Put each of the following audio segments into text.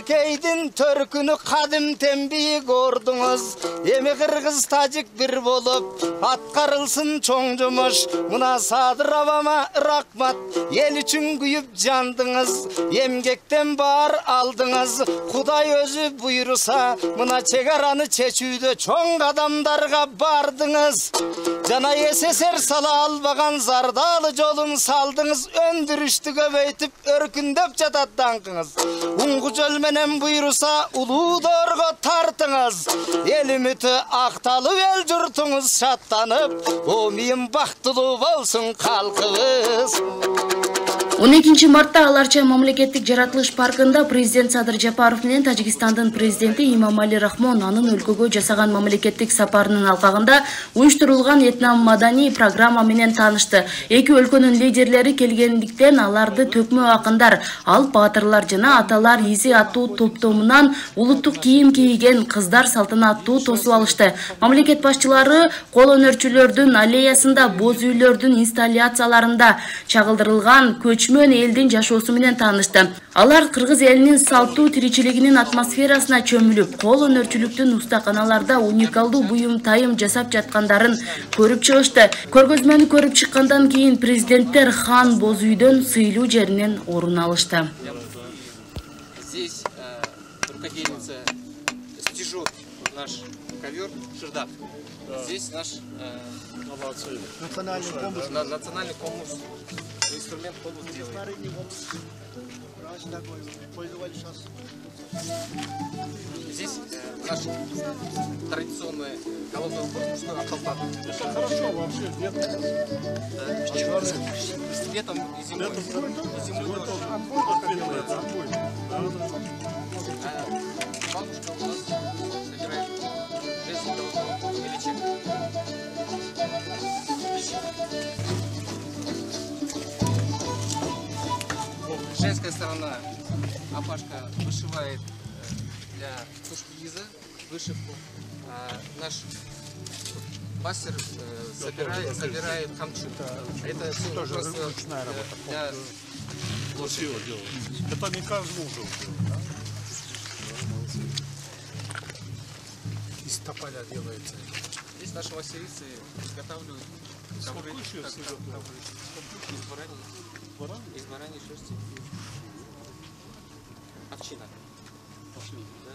Беркейдин төркүнү кадим тембии көрдүңүз. Эми кыргыз тажик бир болуп аткарылсын чоң жумуш. Мына Садыр абама рахмат, эл үчүн күйүп жандыңыз. Эмгектен баар алдыңыз. Кудай өзү буйруса, мына чек араны чечүүдө чоң кадамдарга бардыңыз. Жана СССР сала албаган зардалы жолун салдыңыз. Өндүрүштү көбөйтүп өркүндөп жатат даңкыңыз. Уңгу жол менен буйруса улуудорго тартыңыз. Эл үмүтү акталып эл журтуңуз шаттанып, омийим бактылуу болсун калкыбыз. 12 мартта Аларча мамлекеттик жаратылыш паркында президент Садыр Жапаров менен Тажикстандын президенти Имамали Рахмон анын өлкөгө жасаган мамлекеттик сапарынын алкагында уюштурулган этно-маданий программа менен таанышты. Эки өлкөнүн лидерлери келгендиктен аларды төкмө акындар, алп баатырлар жана аталар изи аттуу топтомунан улуттук кийим кийген кыздар салтанаттуу тосуп алышты. Мамлекет башчылары кол өнөрчүлөрдүн аллеясында, боз үйлөрдүн инсталляцияларында чагылдырылган көчмөн элдин жашоосу менен таанышты. Алар кыргыз элинин салттуу тиричилигинин атмосферасына чөмүлүп, кол өнөрчүлүктүн устаканаларда уникалдуу буюм тайым жасап жаткандарын көрүп чыгышты. Көргөзмөнү көрүп чыккандан кийин президенттер хан боз үйдөн сыйлуу жеринен орун алышты. Здесь рукодельница стяжет наш ковер Шердак. Здесь наш национальный коммус. Инструмент коммус делает. Здесь наш традиционный головной убор мужской акалпак. Это хорошо вообще, Летом и зимой. Бабушка у нас собирает женский головной величек. Женская сторона, Апашка вышивает для тушкиза вышивку. Наш мастер собирает хамчу. Это тоже ручная работа. Для Красиво делают. Это не каждый уже. Из тополя делается. Здесь наши мастерицы изготавливают ковры из бараньей шерсти. Овчина. Да.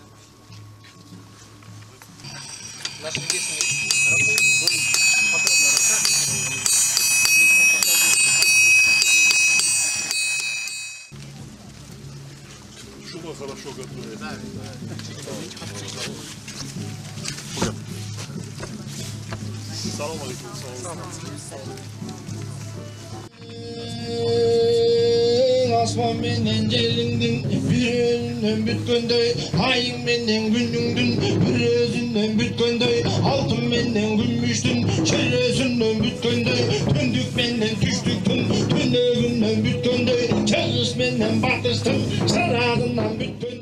Наши ремесленники работают более подробно рассказывают. Шума хорошо готовит. Да. Салам алейкум. Asman menen jelingdin bir özünden bütkönдөй, ayın menen günüңdün bir özünden bütkönдөy, altın menen gümüştün çerezünden bütkönдөй, tündük menen tüştüktün tünөгünden bütkönдөy, çağış menen batıştın sarağından bütkönдөy.